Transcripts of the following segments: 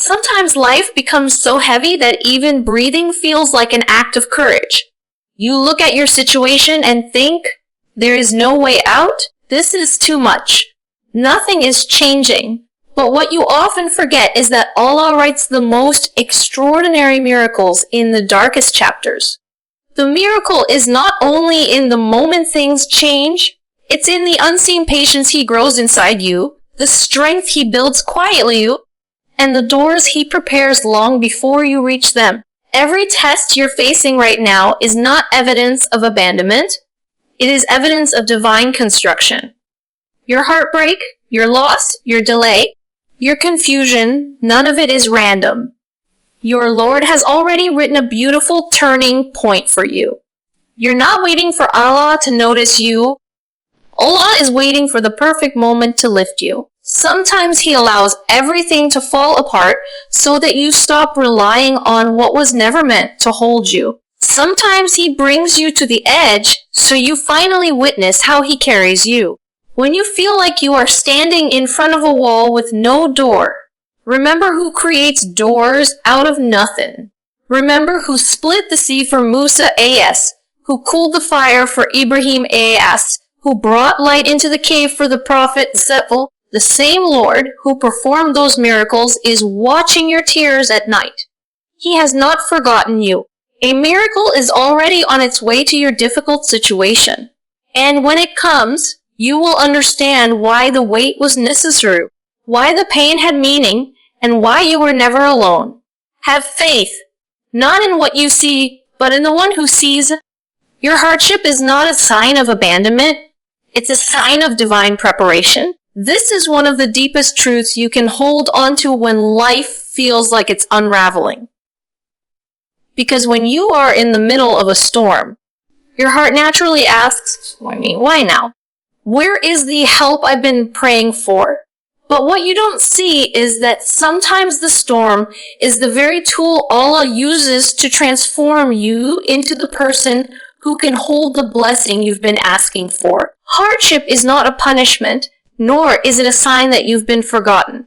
Sometimes life becomes so heavy that even breathing feels like an act of courage. You look at your situation and think, there is no way out? This is too much. Nothing is changing. But what you often forget is that Allah writes the most extraordinary miracles in the darkest chapters. The miracle is not only in the moment things change, it's in the unseen patience He grows inside you, the strength He builds quietly, and the doors He prepares long before you reach them. Every test you're facing right now is not evidence of abandonment. It is evidence of divine construction. Your heartbreak, your loss, your delay, your confusion, none of it is random. Your Lord has already written a beautiful turning point for you. You're not waiting for Allah to notice you. Allah is waiting for the perfect moment to lift you. Sometimes He allows everything to fall apart so that you stop relying on what was never meant to hold you. Sometimes He brings you to the edge so you finally witness how He carries you. When you feel like you are standing in front of a wall with no door, remember who creates doors out of nothing. Remember who split the sea for Musa AS, who cooled the fire for Ibrahim AS, who brought light into the cave for the prophet Zephyl. The same Lord who performed those miracles is watching your tears at night. He has not forgotten you. A miracle is already on its way to your difficult situation. And when it comes, you will understand why the wait was necessary, why the pain had meaning, and why you were never alone. Have faith, not in what you see, but in the one who sees. Your hardship is not a sign of abandonment. It's a sign of divine preparation. This is one of the deepest truths you can hold onto when life feels like it's unraveling. Because when you are in the middle of a storm, your heart naturally asks, why now? Where is the help I've been praying for? But what you don't see is that sometimes the storm is the very tool Allah uses to transform you into the person who can hold the blessing you've been asking for. Hardship is not a punishment, nor is it a sign that you've been forgotten.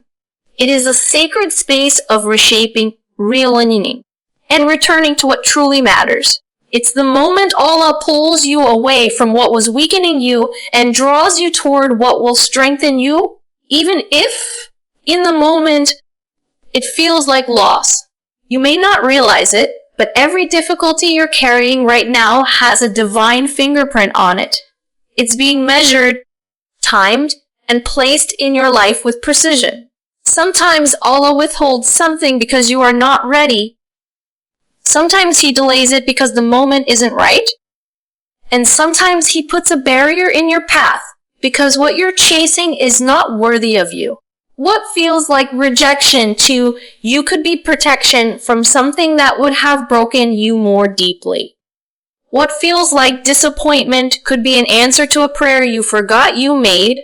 It is a sacred space of reshaping, realigning, and returning to what truly matters. It's the moment Allah pulls you away from what was weakening you and draws you toward what will strengthen you, even if, in the moment, it feels like loss. You may not realize it, but every difficulty you're carrying right now has a divine fingerprint on it. It's being measured, timed, and placed in your life with precision. Sometimes Allah withholds something because you are not ready. Sometimes He delays it because the moment isn't right. And sometimes He puts a barrier in your path because what you're chasing is not worthy of you. What feels like rejection to you could be protection from something that would have broken you more deeply. What feels like disappointment could be an answer to a prayer you forgot you made,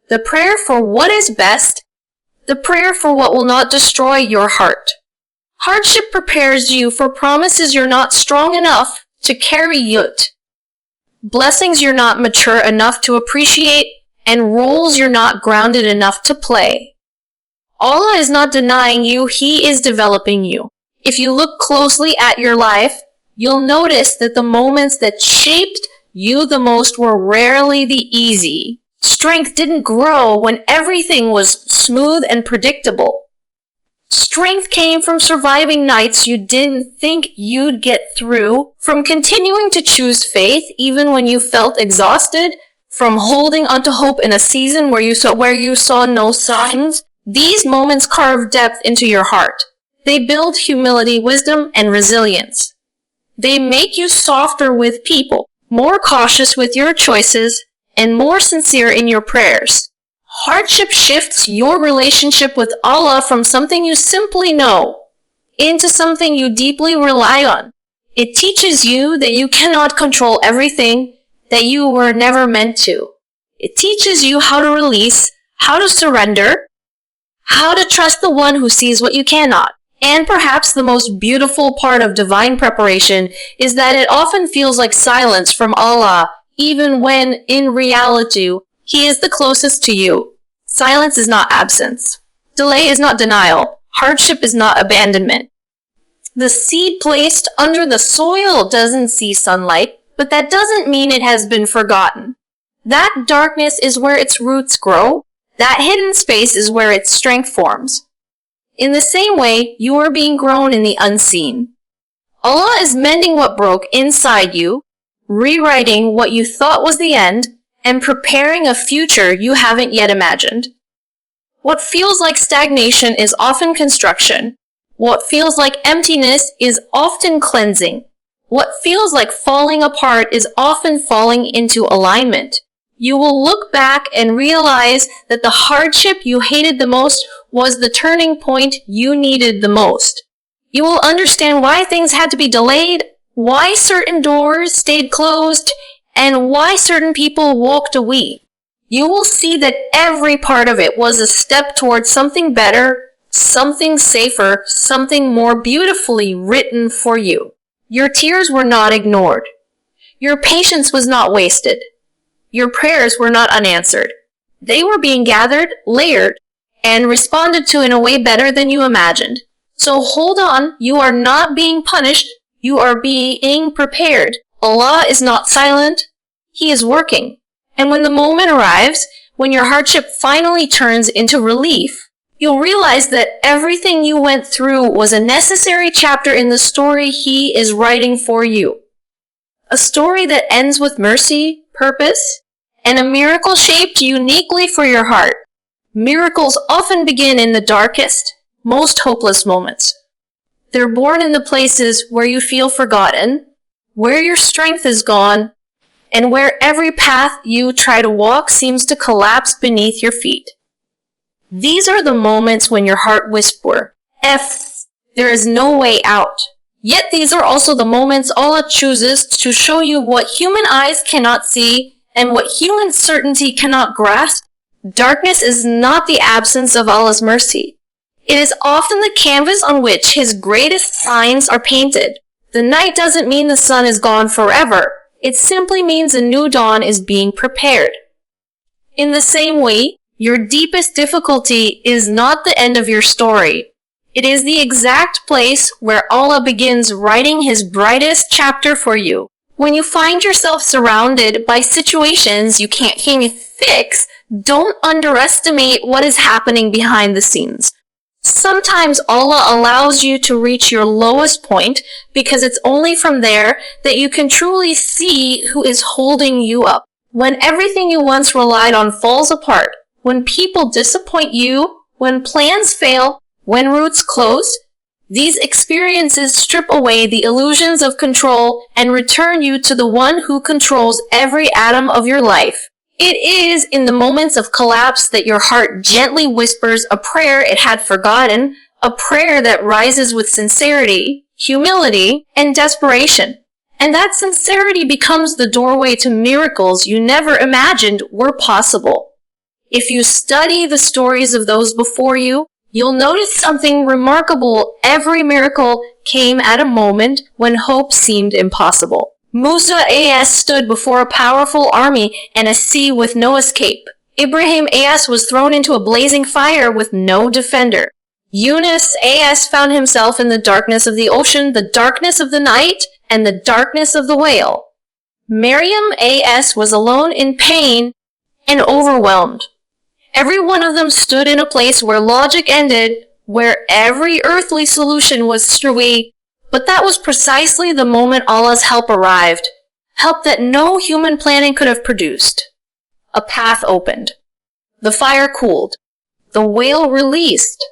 the prayer for what is best, the prayer for what will not destroy your heart. Hardship prepares you for promises you're not strong enough to carry yet, blessings you're not mature enough to appreciate, and roles you're not grounded enough to play. Allah is not denying you, He is developing you. If you look closely at your life, you'll notice that the moments that shaped you the most were rarely the easy. Strength didn't grow when everything was smooth and predictable. Strength came from surviving nights you didn't think you'd get through, from continuing to choose faith even when you felt exhausted, from holding onto hope in a season where you saw no signs. These moments carve depth into your heart. They build humility, wisdom, and resilience. They make you softer with people, more cautious with your choices, and more sincere in your prayers. Hardship shifts your relationship with Allah from something you simply know into something you deeply rely on. It teaches you that you cannot control everything, that you were never meant to. It teaches you how to release, how to surrender, how to trust the one who sees what you cannot. And perhaps the most beautiful part of divine preparation is that it often feels like silence from Allah, even when, in reality, He is the closest to you. Silence is not absence. Delay is not denial. Hardship is not abandonment. The seed placed under the soil doesn't see sunlight, but that doesn't mean it has been forgotten. That darkness is where its roots grow. That hidden space is where its strength forms. In the same way, you are being grown in the unseen. Allah is mending what broke inside you, rewriting what you thought was the end, and preparing a future you haven't yet imagined. What feels like stagnation is often construction. What feels like emptiness is often cleansing. What feels like falling apart is often falling into alignment. You will look back and realize that the hardship you hated the most was the turning point you needed the most. You will understand why things had to be delayed, why certain doors stayed closed, and why certain people walked away. You will see that every part of it was a step towards something better, something safer, something more beautifully written for you. Your tears were not ignored. Your patience was not wasted. Your prayers were not unanswered. They were being gathered, layered, and responded to in a way better than you imagined. So hold on, you are not being punished, you are being prepared. Allah is not silent, He is working. And when the moment arrives, when your hardship finally turns into relief, you'll realize that everything you went through was a necessary chapter in the story He is writing for you. A story that ends with mercy, purpose, and a miracle shaped uniquely for your heart. Miracles often begin in the darkest, most hopeless moments. They're born in the places where you feel forgotten, where your strength is gone, and where every path you try to walk seems to collapse beneath your feet. These are the moments when your heart whispers, there is no way out. Yet these are also the moments Allah chooses to show you what human eyes cannot see and what human certainty cannot grasp. Darkness is not the absence of Allah's mercy. It is often the canvas on which His greatest signs are painted. The night doesn't mean the sun is gone forever. It simply means a new dawn is being prepared. In the same way, your deepest difficulty is not the end of your story. It is the exact place where Allah begins writing His brightest chapter for you. When you find yourself surrounded by situations you can't fix, don't underestimate what is happening behind the scenes. Sometimes Allah allows you to reach your lowest point because it's only from there that you can truly see who is holding you up. When everything you once relied on falls apart, when people disappoint you, when plans fail, when roots close, these experiences strip away the illusions of control and return you to the one who controls every atom of your life. It is in the moments of collapse that your heart gently whispers a prayer it had forgotten, a prayer that rises with sincerity, humility, and desperation. And that sincerity becomes the doorway to miracles you never imagined were possible. If you study the stories of those before you, you'll notice something remarkable. Every miracle came at a moment when hope seemed impossible. Musa A.S. stood before a powerful army and a sea with no escape. Ibrahim A.S. was thrown into a blazing fire with no defender. Yunus A.S. found himself in the darkness of the ocean, the darkness of the night, and the darkness of the whale. Maryam A.S. was alone in pain and overwhelmed. Every one of them stood in a place where logic ended, where every earthly solution was strewy, but that was precisely the moment Allah's help arrived, help that no human planning could have produced. A path opened. The fire cooled. The whale released.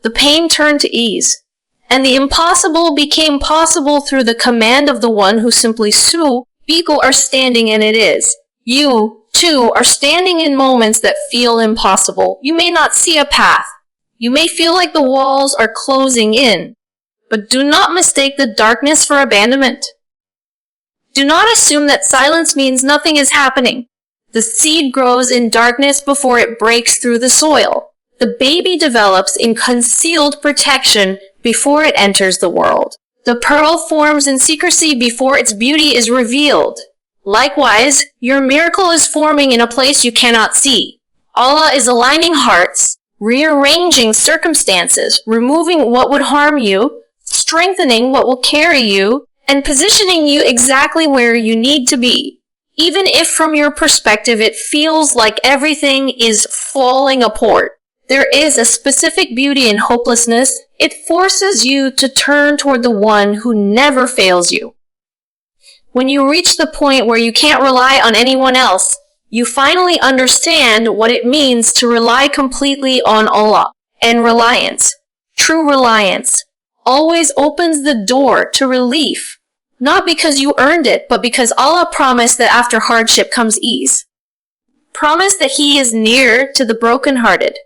The pain turned to ease. And the impossible became possible through the command of the one who simply saw. People are standing, and it is. You, too, are standing in moments that feel impossible. You may not see a path. You may feel like the walls are closing in. But do not mistake the darkness for abandonment. Do not assume that silence means nothing is happening. The seed grows in darkness before it breaks through the soil. The baby develops in concealed protection before it enters the world. The pearl forms in secrecy before its beauty is revealed. Likewise, your miracle is forming in a place you cannot see. Allah is aligning hearts, rearranging circumstances, removing what would harm you, strengthening what will carry you, and positioning you exactly where you need to be. Even if from your perspective it feels like everything is falling apart, there is a specific beauty in hopelessness. It forces you to turn toward the one who never fails you. When you reach the point where you can't rely on anyone else, you finally understand what it means to rely completely on Allah. And reliance, true reliance, always opens the door to relief. Not because you earned it, but because Allah promised that after hardship comes ease. Promised that He is near to the brokenhearted.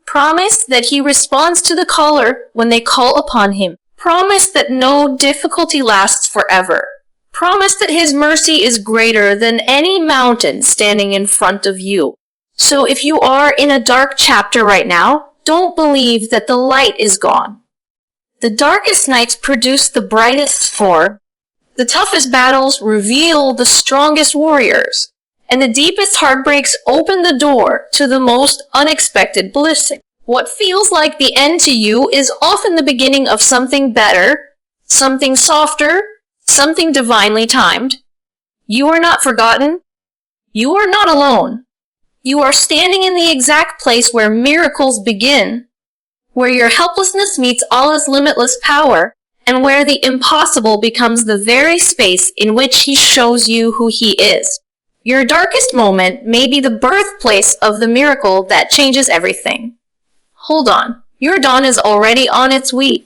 Promised that He responds to the caller when they call upon Him. Promised that no difficulty lasts forever. Promised that His mercy is greater than any mountain standing in front of you. So if you are in a dark chapter right now, don't believe that the light is gone. The darkest nights produce the brightest spore. The toughest battles reveal the strongest warriors. And the deepest heartbreaks open the door to the most unexpected blessing. What feels like the end to you is often the beginning of something better, something softer, something divinely timed. You are not forgotten. You are not alone. You are standing in the exact place where miracles begin, where your helplessness meets Allah's limitless power, and where the impossible becomes the very space in which He shows you who He is. Your darkest moment may be the birthplace of the miracle that changes everything. Hold on, your dawn is already on its way.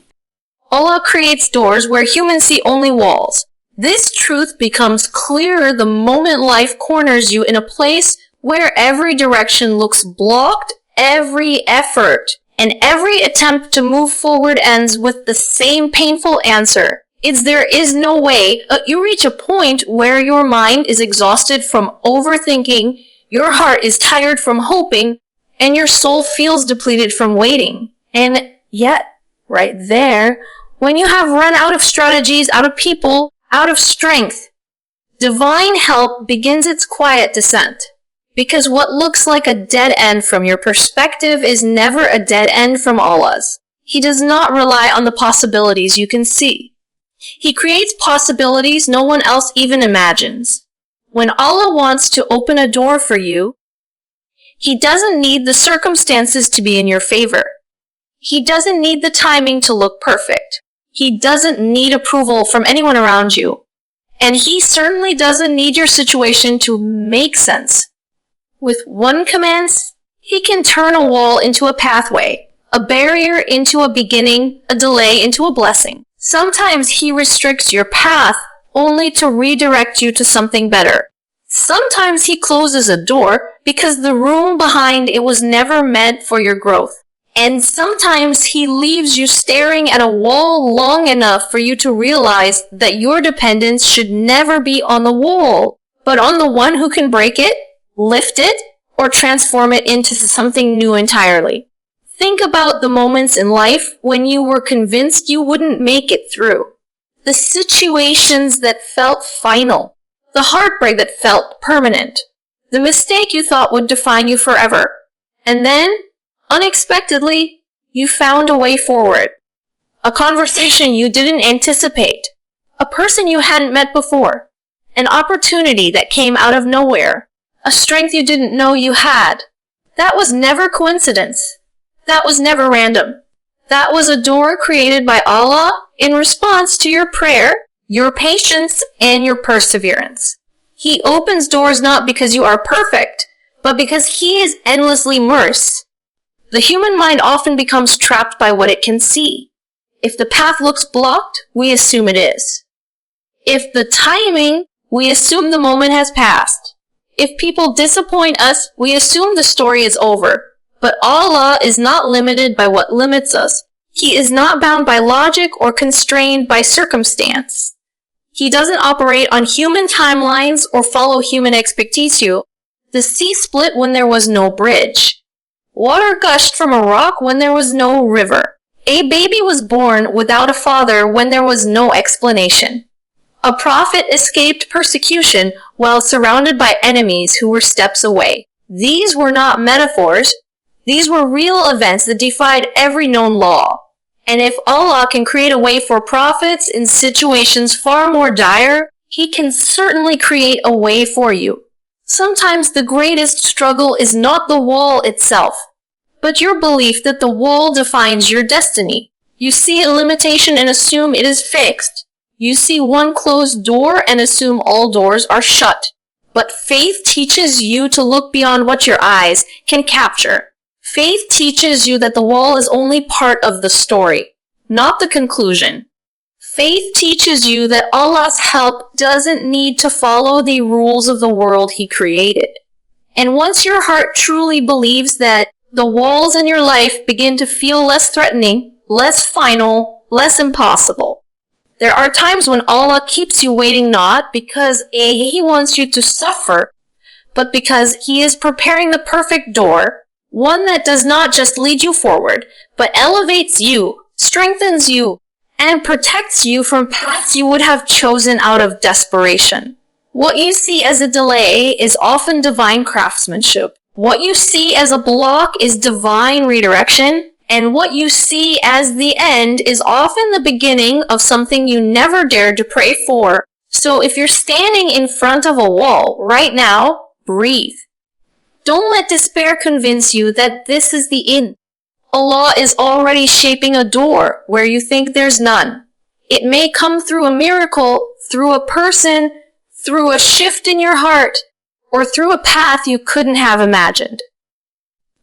Allah creates doors where humans see only walls. This truth becomes clearer the moment life corners you in a place where every direction looks blocked, every effort and every attempt to move forward ends with the same painful answer. There is no way. You reach a point where your mind is exhausted from overthinking, your heart is tired from hoping, and your soul feels depleted from waiting. And yet, right there, when you have run out of strategies, out of people, out of strength, divine help begins its quiet descent. Because what looks like a dead end from your perspective is never a dead end from Allah's. He does not rely on the possibilities you can see. He creates possibilities no one else even imagines. When Allah wants to open a door for you, He doesn't need the circumstances to be in your favor. He doesn't need the timing to look perfect. He doesn't need approval from anyone around you. And He certainly doesn't need your situation to make sense. With one command, He can turn a wall into a pathway, a barrier into a beginning, a delay into a blessing. Sometimes He restricts your path only to redirect you to something better. Sometimes He closes a door because the room behind it was never meant for your growth. And sometimes He leaves you staring at a wall long enough for you to realize that your dependence should never be on the wall, but on the one who can break it, lift it, or transform it into something new entirely. Think about the moments in life when you were convinced you wouldn't make it through. The situations that felt final. The heartbreak that felt permanent. The mistake you thought would define you forever. And then, unexpectedly, you found a way forward. A conversation you didn't anticipate. A person you hadn't met before. An opportunity that came out of nowhere. A strength you didn't know you had. That was never coincidence. That was never random. That was a door created by Allah in response to your prayer, your patience, and your perseverance. He opens doors not because you are perfect, but because He is endlessly merciful. The human mind often becomes trapped by what it can see. If the path looks blocked, we assume it is. If the timing, we assume the moment has passed. If people disappoint us, we assume the story is over. But Allah is not limited by what limits us. He is not bound by logic or constrained by circumstance. He doesn't operate on human timelines or follow human expectation. The sea split when there was no bridge. Water gushed from a rock when there was no river. A baby was born without a father when there was no explanation. A prophet escaped persecution while surrounded by enemies who were steps away. These were not metaphors. These were real events that defied every known law. And if Allah can create a way for prophets in situations far more dire, He can certainly create a way for you. Sometimes the greatest struggle is not the wall itself, but your belief that the wall defines your destiny. You see a limitation and assume it is fixed. You see one closed door and assume all doors are shut. But faith teaches you to look beyond what your eyes can capture. Faith teaches you that the wall is only part of the story, not the conclusion. Faith teaches you that Allah's help doesn't need to follow the rules of the world He created. And once your heart truly believes that, the walls in your life begin to feel less threatening, less final, less impossible. There are times when Allah keeps you waiting not because He wants you to suffer, but because He is preparing the perfect door, one that does not just lead you forward, but elevates you, strengthens you, and protects you from paths you would have chosen out of desperation. What you see as a delay is often divine craftsmanship. What you see as a block is divine redirection, and what you see as the end is often the beginning of something you never dared to pray for. So if you're standing in front of a wall right now, breathe. Don't let despair convince you that this is the end. Allah is already shaping a door where you think there's none. It may come through a miracle, through a person, through a shift in your heart, or through a path you couldn't have imagined.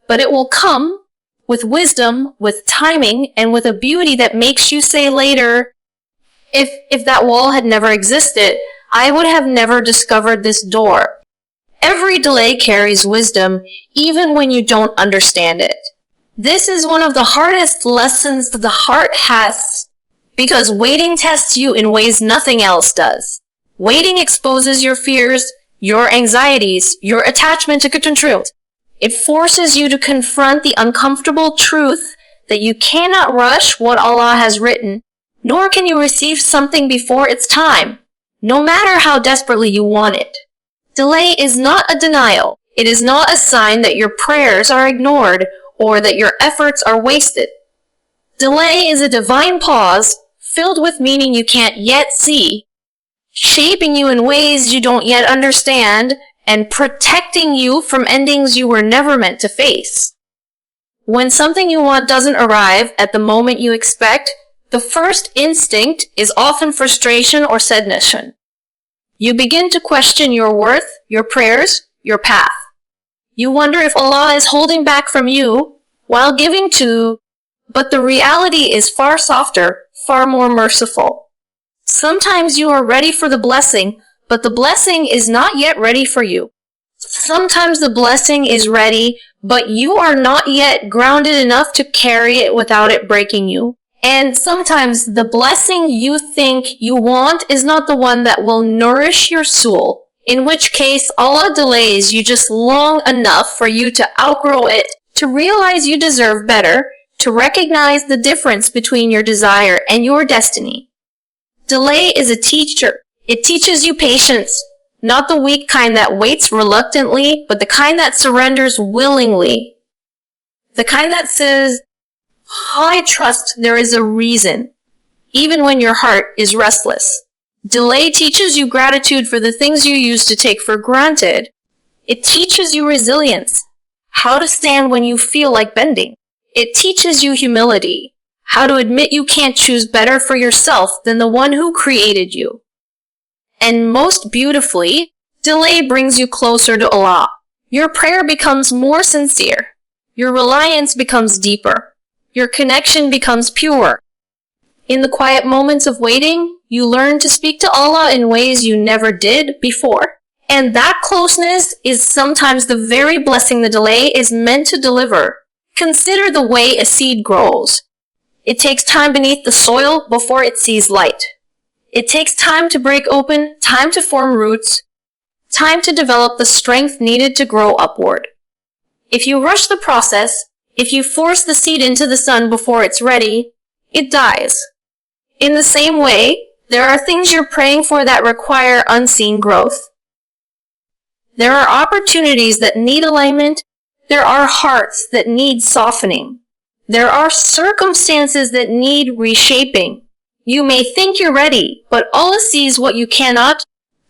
But it will come with wisdom, with timing, and with a beauty that makes you say later, if that wall had never existed, I would have never discovered this door. Every delay carries wisdom, even when you don't understand it. This is one of the hardest lessons that the heart has, because waiting tests you in ways nothing else does. Waiting exposes your fears, your anxieties, your attachment to control. It forces you to confront the uncomfortable truth that you cannot rush what Allah has written, nor can you receive something before its time, no matter how desperately you want it. Delay is not a denial. It is not a sign that your prayers are ignored or that your efforts are wasted. Delay is a divine pause filled with meaning you can't yet see, shaping you in ways you don't yet understand, and protecting you from endings you were never meant to face. When something you want doesn't arrive at the moment you expect, the first instinct is often frustration or stagnation. You begin to question your worth, your prayers, your path. You wonder if Allah is holding back from you while giving to, but the reality is far softer, far more merciful. Sometimes you are ready for the blessing, but the blessing is not yet ready for you. Sometimes the blessing is ready, but you are not yet grounded enough to carry it without it breaking you. And sometimes the blessing you think you want is not the one that will nourish your soul, in which case Allah delays you just long enough for you to outgrow it, to realize you deserve better, to recognize the difference between your desire and your destiny. Delay is a teacher. It teaches you patience, not the weak kind that waits reluctantly, but the kind that surrenders willingly. The kind that says, I trust there is a reason, even when your heart is restless. Delay teaches you gratitude for the things you used to take for granted. It teaches you resilience, how to stand when you feel like bending. It teaches you humility, how to admit you can't choose better for yourself than the one who created you. And most beautifully, delay brings you closer to Allah. Your prayer becomes more sincere. Your reliance becomes deeper. Your connection becomes pure. In the quiet moments of waiting, you learn to speak to Allah in ways you never did before. And that closeness is sometimes the very blessing the delay is meant to deliver. Consider the way a seed grows. It takes time beneath the soil before it sees light. It takes time to break open, time to form roots, time to develop the strength needed to grow upward. If you rush the process, if you force the seed into the sun before it's ready, it dies. In the same way, there are things you're praying for that require unseen growth. There are opportunities that need alignment, There are hearts that need softening. There are circumstances that need reshaping. You may think you're ready, but Allah sees what you cannot.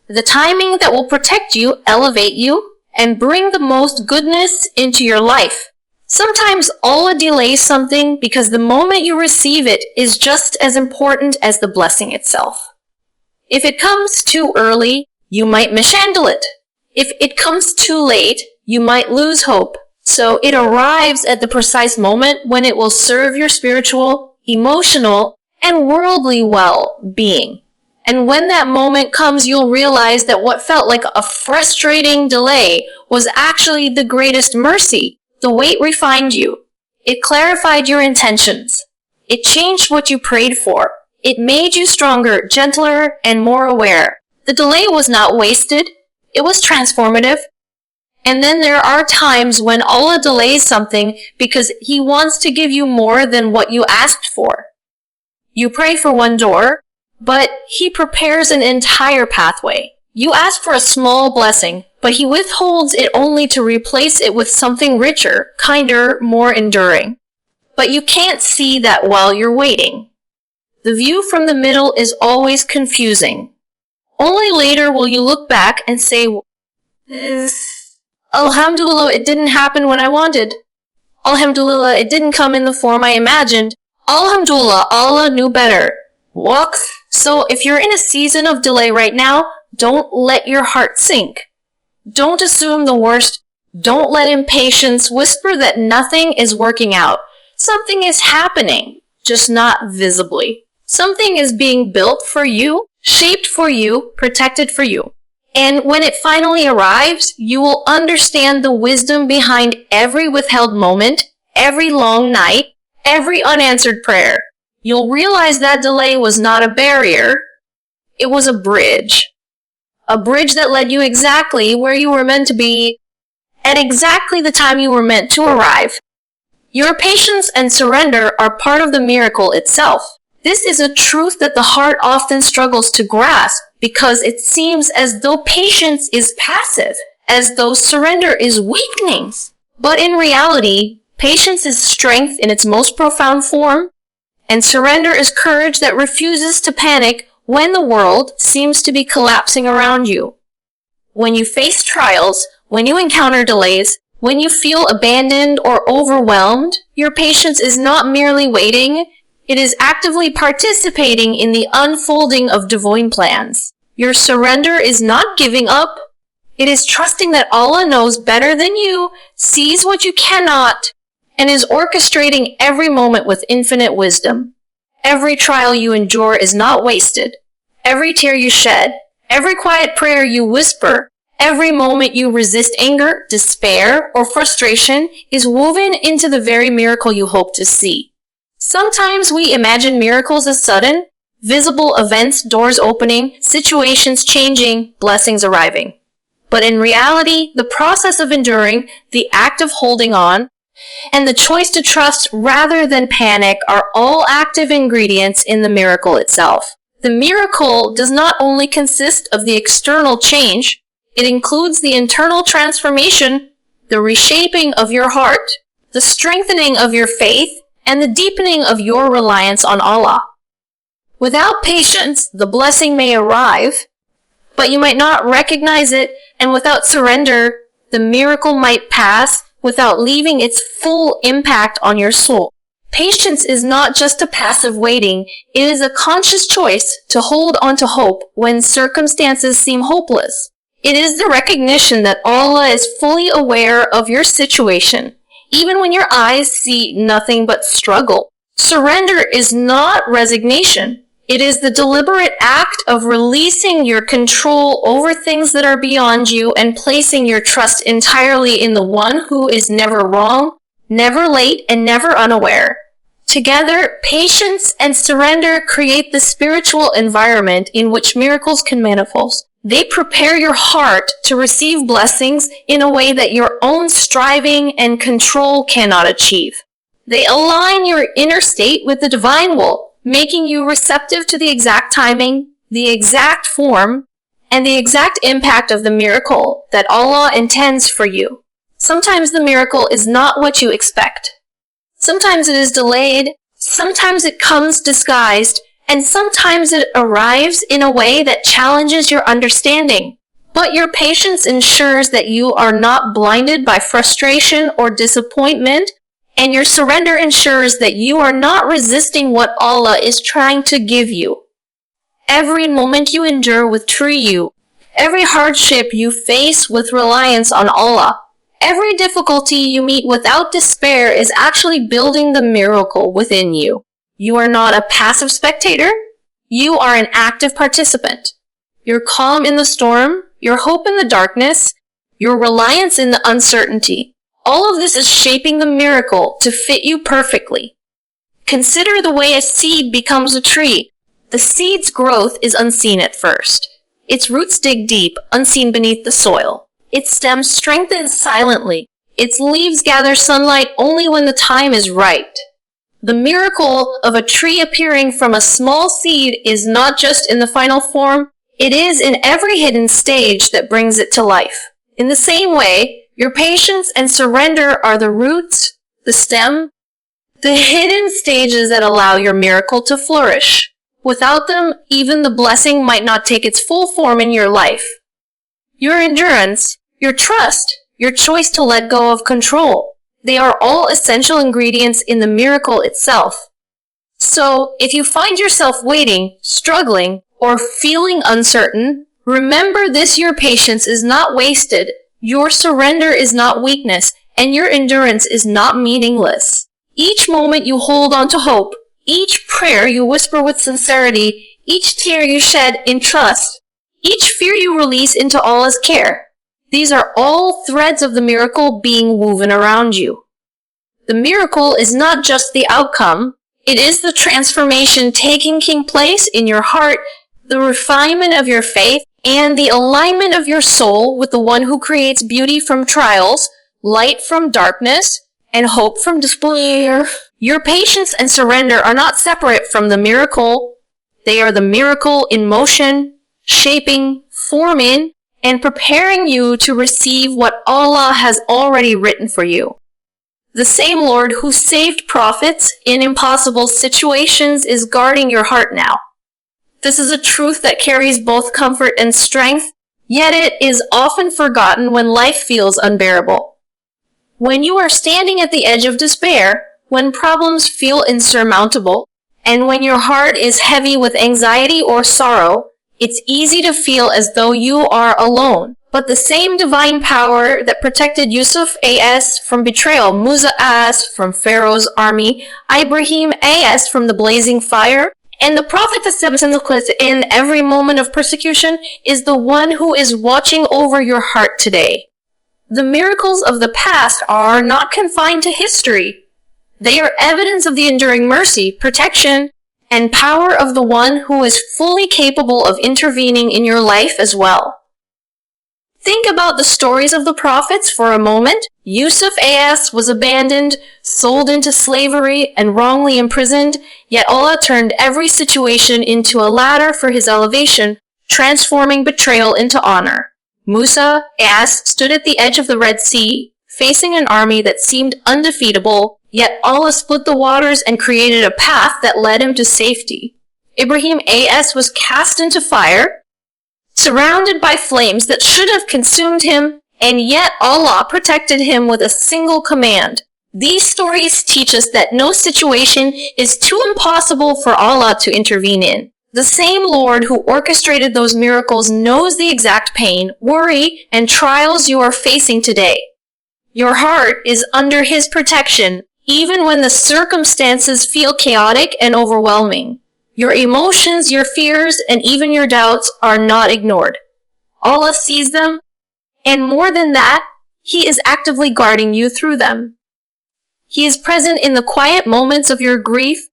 The timing that will protect you, elevate you, and bring the most goodness into your life. Sometimes Allah delays something because the moment you receive it is just as important as the blessing itself. If it comes too early, you might mishandle it. If it comes too late, you might lose hope. So it arrives at the precise moment when it will serve your spiritual, emotional, and worldly well-being. And when that moment comes, you'll realize that what felt like a frustrating delay was actually the greatest mercy. The wait refined you. It clarified your intentions. It changed what you prayed for. It made you stronger, gentler, and more aware. The delay was not wasted. It was transformative. And then there are times when Allah delays something because He wants to give you more than what you asked for. You pray for one door, but He prepares an entire pathway. You ask for a small blessing, but He withholds it only to replace it with something richer, kinder, more enduring. But you can't see that while you're waiting. The view from the middle is always confusing. Only later will you look back and say, Alhamdulillah, it didn't happen when I wanted. Alhamdulillah, it didn't come in the form I imagined. Alhamdulillah, Allah knew better. So if you're in a season of delay right now, don't let your heart sink. Don't assume the worst. Don't let impatience whisper that nothing is working out. Something is happening, just not visibly. Something is being built for you, shaped for you, protected for you. And when it finally arrives, you will understand the wisdom behind every withheld moment, every long night, every unanswered prayer. You'll realize that delay was not a barrier. It was a bridge. A bridge that led you exactly where you were meant to be, at exactly the time you were meant to arrive. Your patience and surrender are part of the miracle itself. This is a truth that the heart often struggles to grasp because it seems as though patience is passive, as though surrender is weakening. But in reality, patience is strength in its most profound form, and surrender is courage that refuses to panic when the world seems to be collapsing around you. When you face trials, when you encounter delays, when you feel abandoned or overwhelmed, your patience is not merely waiting, it is actively participating in the unfolding of divine plans. Your surrender is not giving up. It is trusting that Allah knows better than you, sees what you cannot, and is orchestrating every moment with infinite wisdom. Every trial you endure is not wasted. Every tear you shed, every quiet prayer you whisper, every moment you resist anger, despair, or frustration is woven into the very miracle you hope to see. Sometimes we imagine miracles as sudden, visible events, doors opening, situations changing, blessings arriving. But in reality, the process of enduring, the act of holding on, and the choice to trust rather than panic are all active ingredients in the miracle itself. The miracle does not only consist of the external change, it includes the internal transformation, the reshaping of your heart, the strengthening of your faith, and the deepening of your reliance on Allah. Without patience, the blessing may arrive, but you might not recognize it, and without surrender, the miracle might pass without leaving its full impact on your soul. Patience is not just a passive waiting, it is a conscious choice to hold on to hope when circumstances seem hopeless. It is the recognition that Allah is fully aware of your situation, even when your eyes see nothing but struggle. Surrender is not resignation. It is the deliberate act of releasing your control over things that are beyond you and placing your trust entirely in the one who is never wrong, never late, and never unaware. Together, patience and surrender create the spiritual environment in which miracles can manifest. They prepare your heart to receive blessings in a way that your own striving and control cannot achieve. They align your inner state with the divine will, making you receptive to the exact timing, the exact form, and the exact impact of the miracle that Allah intends for you. Sometimes the miracle is not what you expect. Sometimes it is delayed, sometimes it comes disguised, and sometimes it arrives in a way that challenges your understanding. But your patience ensures that you are not blinded by frustration or disappointment, and your surrender ensures that you are not resisting what Allah is trying to give you. Every moment you endure with true you, every hardship you face with reliance on Allah, every difficulty you meet without despair is actually building the miracle within you. You are not a passive spectator. You are an active participant. Your calm in the storm, your hope in the darkness, your reliance in the uncertainty. All of this is shaping the miracle to fit you perfectly. Consider the way a seed becomes a tree. The seed's growth is unseen at first. Its roots dig deep, unseen beneath the soil. Its stems strengthen silently. Its leaves gather sunlight only when the time is right. The miracle of a tree appearing from a small seed is not just in the final form, it is in every hidden stage that brings it to life. In the same way, your patience and surrender are the roots, the stem, the hidden stages that allow your miracle to flourish. Without them, even the blessing might not take its full form in your life. Your endurance, your trust, your choice to let go of control, they are all essential ingredients in the miracle itself. So, if you find yourself waiting, struggling, or feeling uncertain, remember this: your patience is not wasted, your surrender is not weakness, and your endurance is not meaningless. Each moment you hold on to hope, each prayer you whisper with sincerity, each tear you shed in trust, each fear you release into Allah's care, these are all threads of the miracle being woven around you. The miracle is not just the outcome, it is the transformation taking place in your heart, the refinement of your faith, and the alignment of your soul with the one who creates beauty from trials, light from darkness, and hope from despair. Your patience and surrender are not separate from the miracle. They are the miracle in motion, shaping, forming, and preparing you to receive what Allah has already written for you. The same Lord who saved prophets in impossible situations is guarding your heart now. This is a truth that carries both comfort and strength, yet it is often forgotten when life feels unbearable. When you are standing at the edge of despair, when problems feel insurmountable, and when your heart is heavy with anxiety or sorrow, it's easy to feel as though you are alone. But the same divine power that protected Yusuf A.S. from betrayal, Musa A.S. from Pharaoh's army, Ibrahim A.S. from the blazing fire, and the Prophet in every moment of persecution is the one who is watching over your heart today. The miracles of the past are not confined to history. They are evidence of the enduring mercy, protection, and power of the one who is fully capable of intervening in your life as well. Think about the stories of the prophets for a moment. Yusuf A.S. was abandoned, sold into slavery, and wrongly imprisoned, yet Allah turned every situation into a ladder for his elevation, transforming betrayal into honor. Musa A.S. stood at the edge of the Red Sea, facing an army that seemed undefeatable, yet Allah split the waters and created a path that led him to safety. Ibrahim A.S. was cast into fire, surrounded by flames that should have consumed him, and yet Allah protected him with a single command. These stories teach us that no situation is too impossible for Allah to intervene in. The same Lord who orchestrated those miracles knows the exact pain, worry, and trials you are facing today. Your heart is under His protection, even when the circumstances feel chaotic and overwhelming. Your emotions, your fears, and even your doubts are not ignored. Allah sees them, and more than that, He is actively guarding you through them. He is present in the quiet moments of your grief,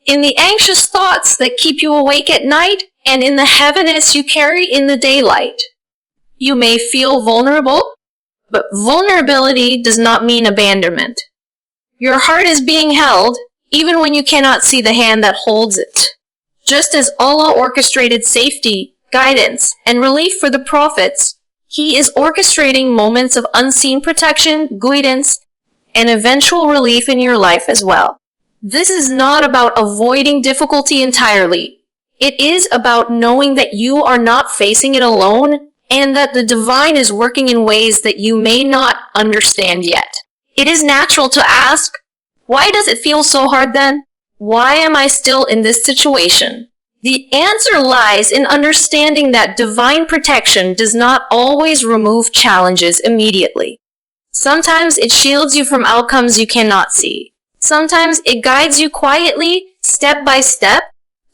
in the anxious thoughts that keep you awake at night, and in the heaviness you carry in the daylight. You may feel vulnerable, but vulnerability does not mean abandonment. Your heart is being held, even when you cannot see the hand that holds it. Just as Allah orchestrated safety, guidance, and relief for the prophets, He is orchestrating moments of unseen protection, guidance, and eventual relief in your life as well. This is not about avoiding difficulty entirely. It is about knowing that you are not facing it alone and that the divine is working in ways that you may not understand yet. It is natural to ask, why does it feel so hard then? Why am I still in this situation? The answer lies in understanding that divine protection does not always remove challenges immediately. Sometimes it shields you from outcomes you cannot see. Sometimes it guides you quietly, step by step,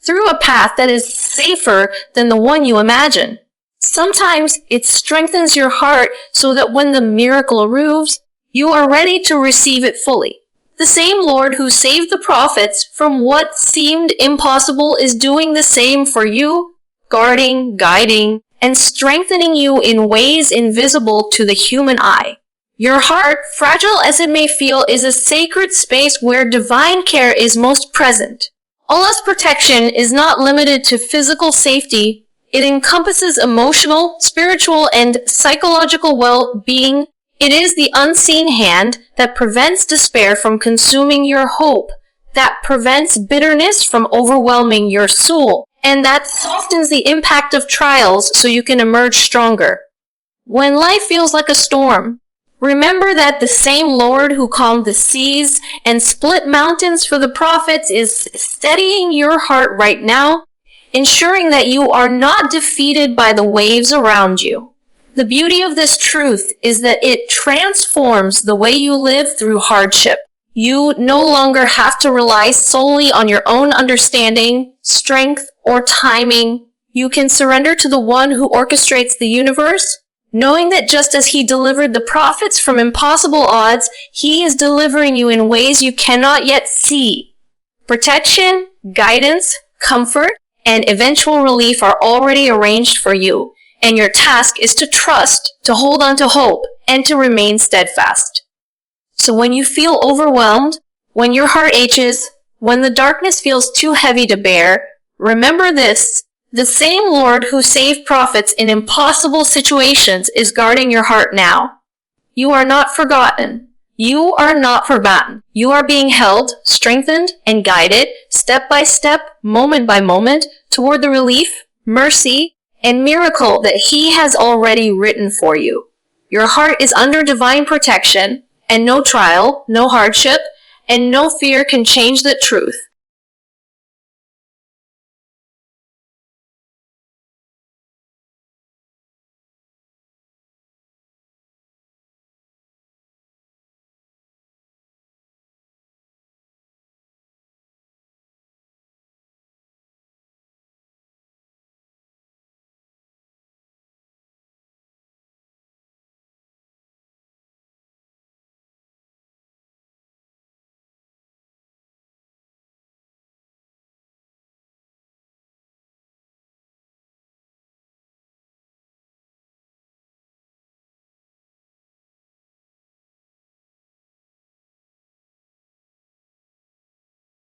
through a path that is safer than the one you imagine. Sometimes it strengthens your heart so that when the miracle arrives, you are ready to receive it fully. The same Lord who saved the prophets from what seemed impossible is doing the same for you, guarding, guiding, and strengthening you in ways invisible to the human eye. Your heart, fragile as it may feel, is a sacred space where divine care is most present. Allah's protection is not limited to physical safety. It encompasses emotional, spiritual, and psychological well-being. It is the unseen hand that prevents despair from consuming your hope, that prevents bitterness from overwhelming your soul, and that softens the impact of trials so you can emerge stronger. When life feels like a storm, remember that the same Lord who calmed the seas and split mountains for the prophets is steadying your heart right now, ensuring that you are not defeated by the waves around you. The beauty of this truth is that it transforms the way you live through hardship. You no longer have to rely solely on your own understanding, strength, or timing. You can surrender to the one who orchestrates the universe, knowing that just as he delivered the prophets from impossible odds, he is delivering you in ways you cannot yet see. Protection, guidance, comfort, and eventual relief are already arranged for you, and your task is to trust, to hold on to hope, and to remain steadfast. So when you feel overwhelmed, when your heart aches, when the darkness feels too heavy to bear, remember this: the same Lord who saved prophets in impossible situations is guarding your heart now. You are not forgotten. You are not forgotten. You are being held, strengthened, and guided step by step, moment by moment, toward the relief, mercy, and miracle that he has already written for you. Your heart is under divine protection, and no trial, no hardship, and no fear can change the truth.